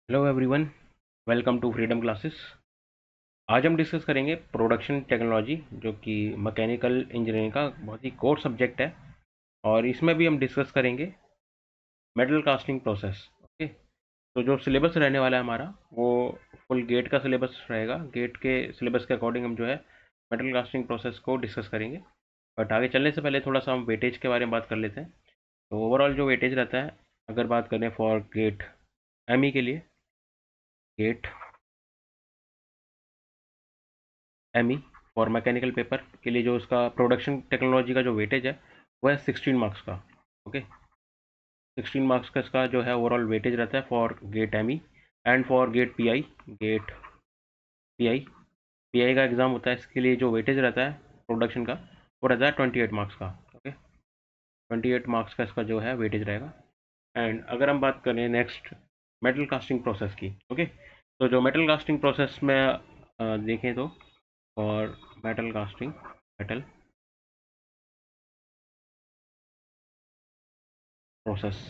Hello everyone, welcome to Freedom Classes. आज हम discuss करेंगे प्रोडक्शन टेक्नोलॉजी, जो कि मैकेनिकल इंजीनियरिंग का बहुत ही कोर सब्जेक्ट है। और इसमें भी हम डिस्कस करेंगे मेटल कास्टिंग प्रोसेस। ओके, तो जो सिलेबस रहने वाला है हमारा, वो फुल गेट का सिलेबस रहेगा। गेट के सिलेबस के अकॉर्डिंग हम जो है मेटल कास्टिंग प्रोसेस को डिस्कस करेंगे। बट आगे चलने से पहले थोड़ा सा हम वेटेज के बारे में बात कर लेते हैं। तो ओवरऑल जो वेटेज रहता है, अगर बात करें फॉर गेट एमई के लिए, गेट एमई और मैकेनिकल पेपर के लिए जो उसका प्रोडक्शन टेक्नोलॉजी का जो वेटेज है, वो है 16 मार्क्स का। ओके, 16 मार्क्स का इसका जो है ओवरऑल वेटेज रहता है for GATE ME and for GATE PI. GATE PI PI का एग्ज़ाम होता है, इसके लिए जो वेटेज रहता है प्रोडक्शन का, वो रहता है 28 मार्क्स का। ओके, 28 मार्क्स का इसका जो है वेटेज रहेगा। एंड अगर हम बात करें नेक्स्ट मेटल कास्टिंग प्रोसेस की, ओके, तो जो मेटल कास्टिंग प्रोसेस में देखें तो, और metal casting, metal process,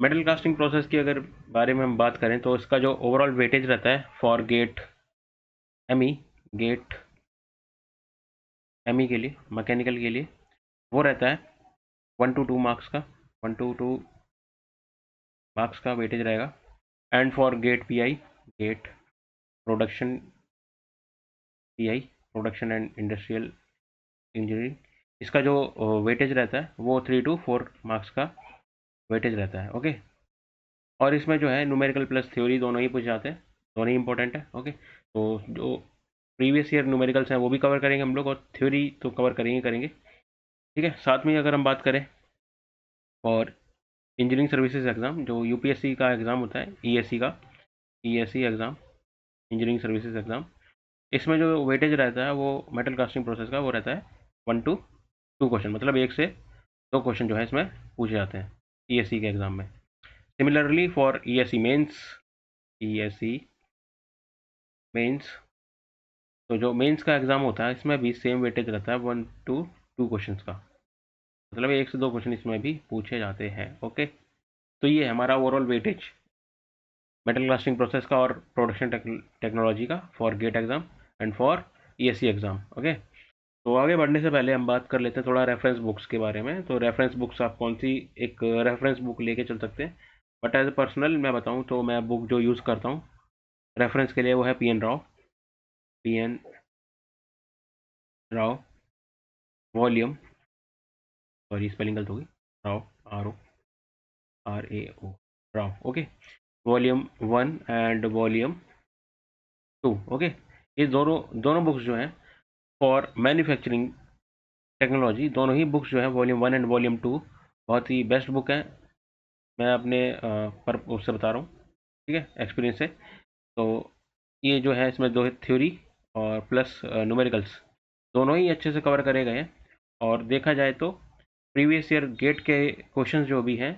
metal casting process की अगर बारे में हम बात करें तो इसका जो ओवरऑल वेटेज रहता है for GATE ME, GATE ME के लिए, मैकेनिकल के लिए, वो रहता है 1 to 2 मार्क्स का। 1 to 2 मार्क्स का वेटेज रहेगा। And for GATE PI, GATE production PI, production and industrial engineering, इसका जो वेटेज रहता है वो 3 to 4 मार्क्स का वेटेज रहता है। ओके, और इसमें जो है न्यूमेरिकल प्लस थ्योरी दोनों ही पूछ जाते हैं, दोनों ही इंपॉर्टेंट है। ओके, तो जो प्रीवियस ईयर न्यूमेरिकल्स हैं वो भी कवर करेंगे हम लोग, और थ्योरी तो कवर करेंगे करेंगे। ठीक है, साथ में अगर हम बात करें और इंजीनियरिंग सर्विसेज एग्ज़ाम, जो यूपीएससी का एग्ज़ाम होता है, ईएससी का, ESC exam, engineering services exam, इसमें जो वेटेज रहता है वो मेटल कास्टिंग प्रोसेस का वो रहता है 1 to 2 क्वेश्चन, मतलब 1 से 2 क्वेश्चन जो है इसमें पूछे जाते हैं ईएससी के एग्ज़ाम में। Similarly for ESC mains, ESC mains, तो जो मेंस का एग्ज़ाम होता है इसमें भी सेम वेटेज रहता है 1 to 2 क्वेश्चन का, मतलब 1 से 2 क्वेश्चन इसमें भी पूछे जाते हैं। ओके, तो ये है हमारा overall weightage metal casting process का और प्रोडक्शन टेक्नोलॉजी का for GATE exam and for ESC exam. Okay, तो आगे बढ़ने से पहले हम बात कर लेते हैं थोड़ा रेफरेंस बुक्स के बारे में। तो रेफरेंस बुक्स आप कौन सी एक रेफरेंस बुक लेके चल सकते हैं, बट एज ए पर्सनल मैं बताऊं तो मैं बुक जो यूज़ करता हूँ रेफरेंस के लिए वो है P N Rao, P N Rao volume, sorry spelling गलत होगी, Rao, RAO, Rao. Okay, volume 1 and volume 2। Okay, ये दोनों दोनों बुक्स जो हैं फॉर मैन्युफैक्चरिंग टेक्नोलॉजी, दोनों ही बुक्स जो है वॉल्यूम 1 एंड वॉल्यूम 2 बहुत ही बेस्ट बुक है। मैं अपने पर उससे बता रहा हूँ, ठीक है, एक्सपीरियंस से। तो ये जो है इसमें दो थ्योरी और प्लस न्यूमेरिकल्स दोनों ही अच्छे से कवर करे गए हैं। और देखा जाए तो प्रीवियस ईयर गेट के क्वेश्चंस जो भी हैं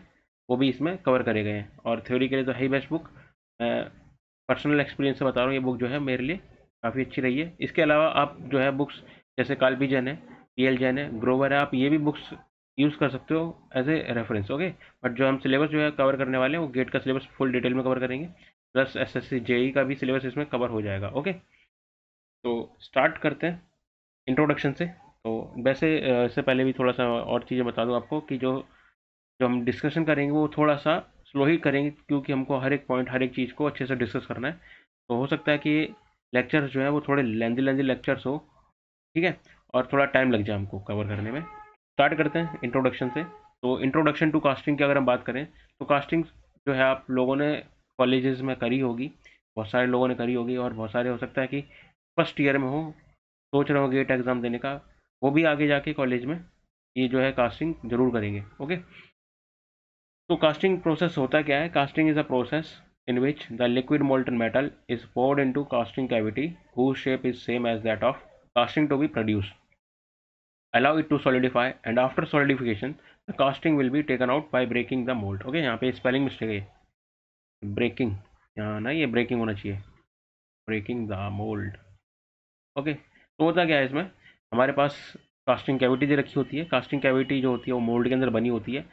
वो भी इसमें कवर करे गए हैं। और थ्योरी के लिए तो है ही बेस्ट बुक। मैं पर्सनल एक्सपीरियंस से बता रहा हूँ, ये बुक जो है मेरे लिए काफ़ी अच्छी रही है। इसके अलावा आप जो है बुक्स जैसे कार्लबी जैन है, पीएल जैन है, ग्रोवर है, आप ये भी बुक्स यूज़ कर सकते हो as a reference. Okay, but जो हम सिलेबस जो है कवर करने वाले हैं वो गेट का सिलेबस फुल डिटेल में कवर करेंगे, प्लस एसएससी जेई का भी सिलेबस इसमें कवर हो जाएगा। ओके, तो स्टार्ट करते हैं इंट्रोडक्शन से। तो वैसे इससे पहले भी थोड़ा सा और चीज़ें बता दूं आपको कि जो जो हम डिस्कशन करेंगे वो थोड़ा सा स्लो ही करेंगे, क्योंकि हमको हर एक पॉइंट हर एक चीज़ को अच्छे से डिस्कस करना है। तो हो सकता है कि लेक्चर्स जो है वो थोड़े लेंदी लेंदी लेक्चर्स हो, ठीक है, और थोड़ा टाइम लग जाए हमको कवर करने में। स्टार्ट करते हैं इंट्रोडक्शन से। तो इंट्रोडक्शन टू कास्टिंग की अगर हम बात करें तो कास्टिंग जो है आप लोगों ने कॉलेजेस में करी होगी, बहुत सारे लोगों ने करी होगी, और बहुत सारे हो सकता है कि फर्स्ट ईयर में हो, सोच रहे हो गेट एग्ज़ाम देने का, वो भी आगे जाके कॉलेज में ये जो है कास्टिंग जरूर करेंगे। ओके, तो कास्टिंग प्रोसेस होता क्या है? Casting is a process in which the liquid molten metal is poured into casting cavity whose shape is same as that of casting to be produced. Allow it to solidify and after solidification the casting will be taken out by breaking the mold. Okay, यहाँ पे spelling mistake है, breaking, यहाँ ना ये breaking होना चाहिए, breaking the mould. Okay, तो होता क्या है इसमें, हमारे पास कास्टिंग कैविटी जो रखी होती है, कास्टिंग कैविटी जो होती है वो मोल्ड के अंदर बनी होती है,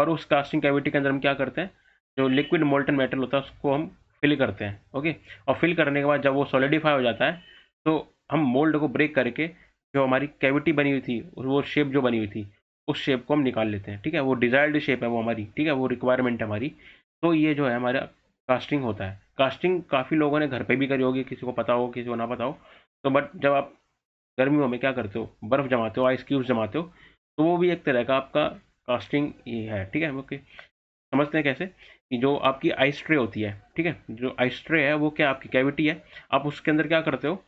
और उस कास्टिंग कैविटी के अंदर हम क्या करते हैं, जो लिक्विड मोल्टन मेटल होता है उसको हम फिल करते हैं। ओके, और फिल करने के बाद जब वो सॉलिडिफाई हो जाता है तो हम मोल्ड को ब्रेक करके जो हमारी कैविटी बनी हुई थी, वो शेप जो बनी हुई थी, उस शेप को हम निकाल लेते हैं। ठीक है, वो डिजायर्ड शेप है वो हमारी, ठीक है, वो रिक्वायरमेंट है हमारी। तो ये जो है हमारा कास्टिंग होता है। कास्टिंग काफ़ी लोगों ने घर पे भी करी होगी, किसी को पता हो किसी को ना पता हो। तो बट जब आप गर्मियों में क्या करते हो, बर्फ़ जमाते हो, आइस क्यूब्स जमाते हो, तो वो भी एक तरह का आपका कास्टिंग ही है। ठीक है, ओके। समझते हैं कैसे, कि जो आपकी आइस ट्रे होती है, ठीक है, जो आइस ट्रे है वो क्या आपकी कैविटी है, आप उसके अंदर क्या करते हो,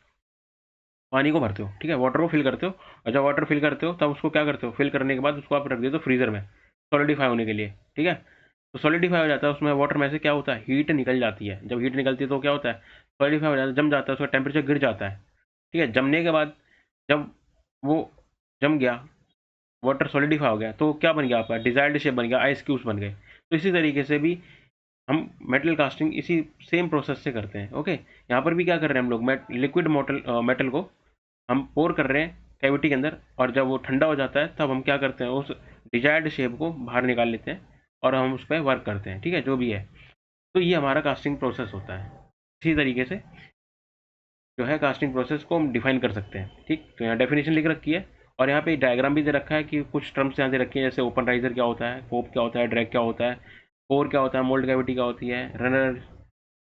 पानी को भरते हो, ठीक है, वाटर को फिल करते हो। और जब वाटर फिल करते हो तब उसको क्या करते हो, फिल करने के बाद उसको आप रख देते हो फ्रीज़र में सॉलिडिफाई होने के लिए। ठीक है, तो सॉलिडिफाई हो जाता है, उसमें वाटर में से क्या होता है, हीट निकल जाती है। जब हीट निकलती है तो क्या होता है, सॉलिडिफाई हो जाता है, जम जाता है, उसका टेम्परेचर गिर जाता है। ठीक है, जमने के बाद जब वो जम गया, वाटर सॉलिडिफाई हो गया, तो क्या बन गया आपका, डिजायर्ड शेप बन गया, आइस क्यूब्स बन गए। तो इसी तरीके से भी हम मेटल कास्टिंग इसी सेम प्रोसेस से करते हैं। ओके, यहाँ पर भी क्या कर रहे हैं हम लोग, लिक्विड मेटल को हम पोर कर रहे हैं कैविटी के अंदर, और जब वो ठंडा हो जाता है तब हम क्या करते हैं, उस डिजायर्ड शेप को बाहर निकाल लेते हैं और हम उस पर वर्क करते हैं। ठीक है, जो भी है, तो ये हमारा कास्टिंग प्रोसेस होता है। इसी तरीके से जो है कास्टिंग प्रोसेस को हम डिफाइन कर सकते हैं। ठीक, तो यहाँ डेफिनेशन लिख रखी है, और यहाँ पे डायग्राम भी दे रखा है कि कुछ टर्म्स यहाँ दे रखी है, जैसे ओपन राइजर क्या होता है, कोप क्या होता है, ड्रैग क्या होता है, पोर क्या होता है, मोल्ड कैविटी क्या होती है, runner,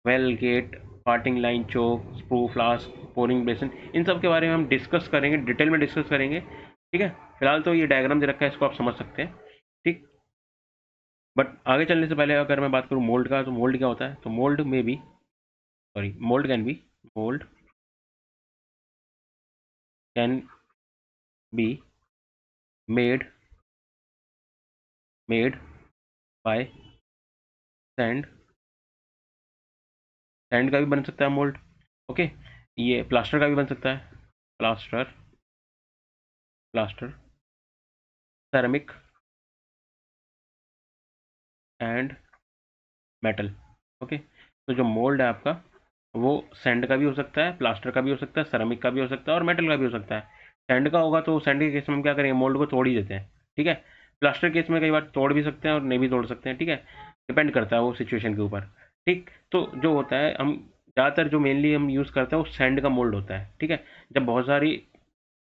well gate, parting line, choke, sprue, flask, pouring basin, इन सब के बारे में हम डिस्कस करेंगे, डिटेल में डिस्कस करेंगे। ठीक है, फिलहाल तो ये डायग्राम दे रखा है, इसको आप समझ सकते हैं। ठीक, बट आगे चलने से पहले अगर मैं बात करूँ मोल्ड का, तो मोल्ड क्या होता है, तो मोल्ड में भी, sorry, mould can be made made by sand, sand का भी बन सकता है मोल्ड। ओके, ये प्लास्टर का भी बन सकता है, plaster, plaster, ceramic and metal. Okay, तो जो मोल्ड है आपका वो सैंड का भी हो सकता है, प्लास्टर का भी हो सकता है, सेरामिक का भी हो सकता है और मेटल का भी हो सकता है। सैंड का होगा तो सैंड के केस में हम क्या करेंगे, मोल्ड को तोड़ ही देते हैं। ठीक है, प्लास्टर केस में कई बार तोड़ भी सकते हैं और नहीं भी तोड़ सकते हैं। ठीक है, डिपेंड करता है वो सिचुएशन के ऊपर। ठीक, तो जो होता है, हम ज़्यादातर जो मेनली हम यूज़ करते हैं वो सैंड का मोल्ड होता है। ठीक है, जब बहुत सारी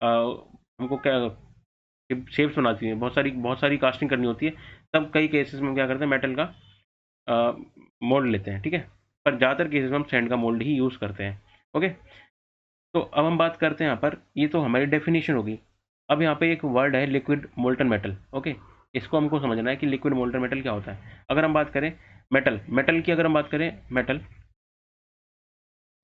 हमको क्या शेप्स बनाती हैं, बहुत सारी कास्टिंग करनी होती है, तब कई केसेस में हम क्या करते हैं, मेटल का मोल्ड लेते हैं। ठीक है, पर ज़्यादातर केसेस में हम सैंड का मोल्ड ही यूज़ करते हैं। ओके, तो अब हम बात करते हैं यहाँ पर, ये तो हमारी डेफिनेशन होगी। अब यहाँ पे एक वर्ड है लिक्विड मोल्टन मेटल। ओके, इसको हमको समझना है कि लिक्विड मोल्टन मेटल क्या होता है। अगर हम बात करें मेटल मेटल की, अगर हम बात करें मेटल,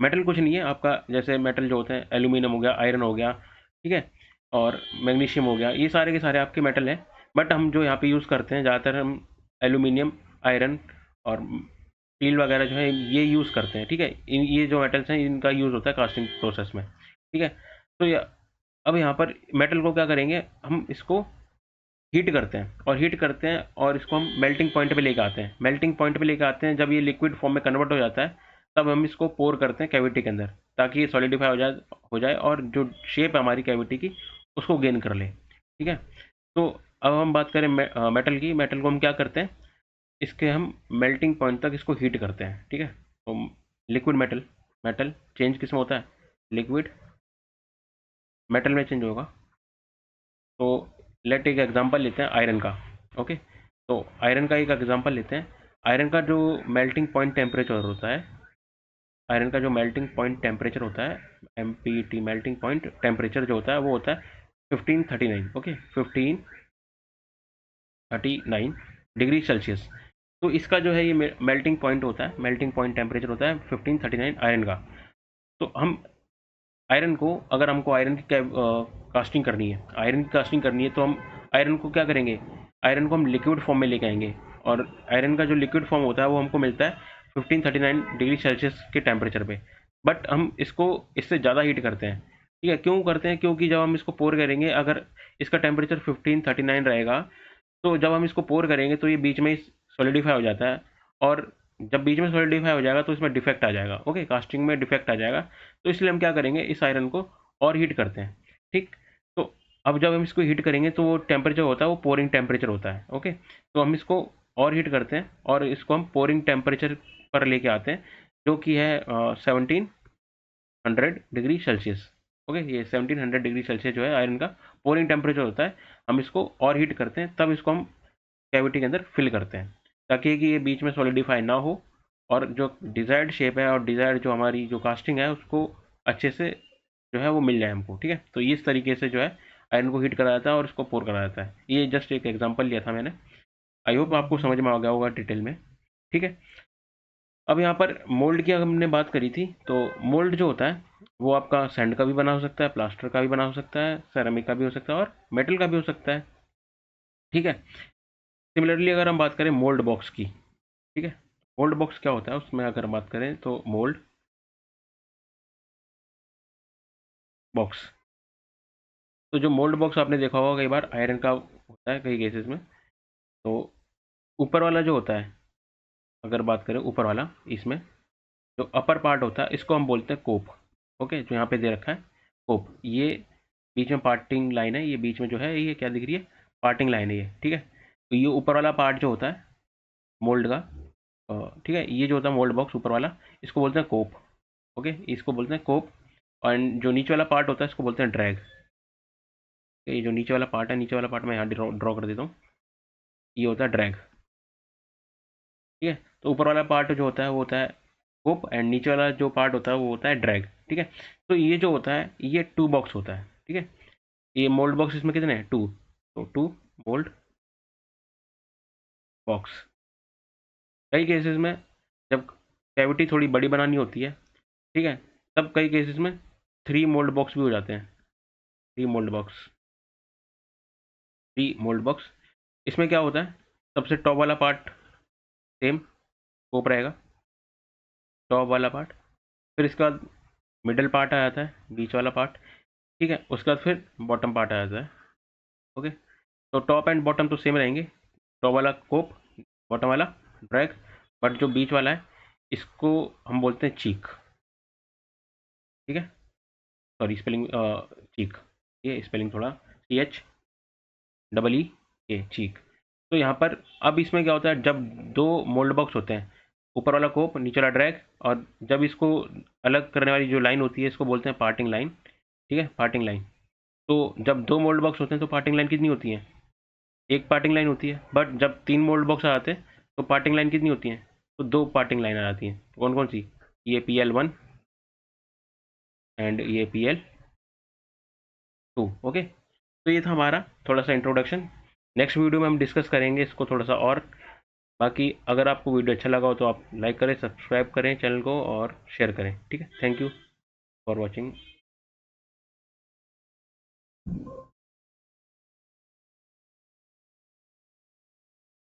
मेटल कुछ नहीं है आपका, जैसे मेटल जो होते हैं, एल्यूमिनियम हो गया, आयरन हो गया, ठीक है, और मैग्नीशियम हो गया, ये सारे के सारे आपके मेटल हैं। बट हम जो यहाँ पे यूज़ करते हैं ज़्यादातर, हम एल्यूमिनियम, आयरन और स्टील वगैरह जो है ये यूज़ करते हैं। ठीक है, इन ये जो मेटल्स हैं इनका यूज़ होता है कास्टिंग प्रोसेस में। ठीक है, तो अब यहाँ पर मेटल को क्या करेंगे, हम इसको हीट करते हैं, और हीट करते हैं और इसको हम मेल्टिंग पॉइंट पे लेके आते हैं। मेल्टिंग पॉइंट पे लेके आते हैं, जब ये लिक्विड फॉर्म में कन्वर्ट हो जाता है तब हम इसको पोर करते हैं कैविटी के अंदर, ताकि ये सॉलिडिफाई हो जाए और जो शेप है हमारी कैविटी की उसको गेन कर ले। ठीक है, तो अब हम बात करें मेटल की, मेटल को हम क्या करते हैं, इसके हम मेल्टिंग पॉइंट तक इसको हीट करते हैं। ठीक है, तो लिक्विड मेटल, मेटल चेंज किस में होता है, लिक्विड मेटल में चेंज होगा। तो लेट एक एग्जांपल लेते हैं आयरन का। ओके, तो आयरन का एक एग्जांपल लेते हैं। आयरन का जो मेल्टिंग पॉइंट टेम्परेचर होता है, आयरन का जो मेल्टिंग पॉइंट टेम्परेचर होता है, MPT, मेल्टिंग पॉइंट टेम्परेचर जो होता है वो होता है 1539। Okay, 1539 degree Celsius. तो इसका जो है ये मेल्टिंग पॉइंट होता है, मेल्टिंग पॉइंट टेम्परेचर होता है 1539 आयरन का। तो हम आयरन को, अगर हमको आयरन की कास्टिंग करनी है, आयरन की कास्टिंग करनी है, तो हम आयरन को क्या करेंगे, आयरन को हम लिक्विड फॉर्म में लेके आएंगे, और आयरन का जो लिक्विड फॉर्म होता है वो हमको मिलता है 1539 डिग्री सेल्सियस के टेम्परेचर पे। बट हम इसको इससे ज़्यादा हीट करते हैं। ठीक है, क्यों करते हैं, क्योंकि जब हम इसको पोर करेंगे, अगर इसका टेम्परेचर 1539 रहेगा, तो जब हम इसको पोर करेंगे तो ये बीच में सॉलिडिफाई हो जाता है, और जब बीच में सॉलिडिफाई हो जाएगा तो इसमें डिफेक्ट आ जाएगा। ओके, कास्टिंग में डिफेक्ट आ जाएगा। तो इसलिए हम क्या करेंगे, इस आयरन को और हीट करते हैं। ठीक, तो अब जब हम इसको हीट करेंगे तो वो टेम्परेचर होता है वो पोरिंग टेम्परेचर होता है। ओके, तो हम इसको और हीट करते हैं और इसको हम पोरिंग टेम्परेचर पर लेके आते हैं, जो कि है 1700 डिग्री सेल्सियस। ओके, ये 1700 डिग्री सेल्सियस जो है आयरन का पोरिंग टेम्परेचर होता है। हम इसको और हीट करते हैं, तब इसको हम कैविटी के अंदर फिल करते हैं, ताकि कि ये बीच में सॉलिडिफाई ना हो और जो डिज़ायर्ड शेप है और डिज़ायर्ड जो हमारी जो कास्टिंग है उसको अच्छे से जो है वो मिल जाए हमको। ठीक है, तो इस तरीके से जो है आयरन को हीट करा जाता है और इसको पोर करा जाता है। ये जस्ट एक एग्जांपल लिया था मैंने। आई होप आपको समझ में आ गया होगा डिटेल में। ठीक है, अब यहाँ पर मोल्ड की हमने बात करी थी, तो मोल्ड जो होता है वो आपका सैंड का भी बना हो सकता है, प्लास्टर का भी बना हो सकता है, सेरेमिक का भी हो सकता है और मेटल का भी हो सकता है। ठीक है, सिमिलरली अगर हम बात करें मोल्ड बॉक्स की, ठीक है, मोल्ड बॉक्स क्या होता है उसमें अगर बात करें तो मोल्ड बॉक्स, तो जो मोल्ड बॉक्स आपने देखा होगा कई बार आयरन का होता है कई केसेस में। तो ऊपर वाला जो होता है, अगर बात करें ऊपर वाला, इसमें जो अपर पार्ट होता है इसको हम बोलते हैं कोप। ओके, जो यहाँ पे दे रखा है कोप, ये बीच में पार्टिंग लाइन है, ये बीच में जो है ये क्या दिख रही है, पार्टिंग लाइन है ये। ठीक है, तो ये ऊपर वाला पार्ट जो होता है मोल्ड का, ठीक है, ये जो होता है मोल्ड बॉक्स ऊपर वाला, इसको बोलते हैं कोप। ओके, इसको बोलते हैं कोप। और जो नीचे वाला पार्ट होता है इसको बोलते हैं ड्रैग। ये जो नीचे वाला पार्ट है, नीचे वाला पार्ट मैं यहाँ ड्रॉ कर देता हूँ, ये होता है ड्रैग। ठीक है, तो ऊपर वाला पार्ट जो होता है वो होता है होप एंड नीचे वाला जो पार्ट होता है वो होता है ड्रैग। ठीक है, तो ये जो होता है ये टू बॉक्स होता है। ठीक है, ये मोल्ड बॉक्स इसमें कितने हैं, टू, तो टू मोल्ड बॉक्स। कई केसेस में जब कैविटी थोड़ी बड़ी बनानी होती है, ठीक है, तब कई केसेस में थ्री मोल्ड बॉक्स भी हो जाते हैं। Three mould box, three mould box, इसमें क्या होता है, सबसे टॉप वाला पार्ट सेम स्कोप रहेगा, टॉप वाला पार्ट, फिर इसके बाद मिडल पार्ट आ जाता है, बीच वाला पार्ट। ठीक है, उसके बाद फिर बॉटम पार्ट आ जाता है। ओके, तो टॉप एंड बॉटम तो सेम रहेंगे, टॉप वाला कोप, बॉटम वाला ड्रैग, बट जो बीच वाला है इसको हम बोलते हैं चीक। ठीक है, सॉरी स्पेलिंग चीक, ये स्पेलिंग थोड़ा CHEE ए चीक। तो यहाँ पर अब इसमें क्या होता है, जब दो मोल्ड बॉक्स होते हैं, ऊपर वाला कोप नीचे वाला ड्रैग, और जब इसको अलग करने वाली जो लाइन होती है इसको बोलते हैं पार्टिंग लाइन। ठीक है, पार्टिंग लाइन। तो जब दो मोल्ड बॉक्स होते हैं तो पार्टिंग लाइन कितनी होती है, एक पार्टिंग लाइन होती है, बट जब तीन मोल्ड बॉक्स आ जाते हैं तो पार्टिंग लाइन कितनी होती है, तो दो पार्टिंग लाइन आ जाती हैं। कौन कौन सी, ये PL1 एंड ये PL2। ओके, तो ये था हमारा थोड़ा सा इंट्रोडक्शन। नेक्स्ट वीडियो में हम डिस्कस करेंगे इसको थोड़ा सा और। बाकी अगर आपको वीडियो अच्छा लगा हो तो आप लाइक करें, सब्सक्राइब करें चैनल को और शेयर करें। ठीक है, थैंक यू फॉर वॉचिंग।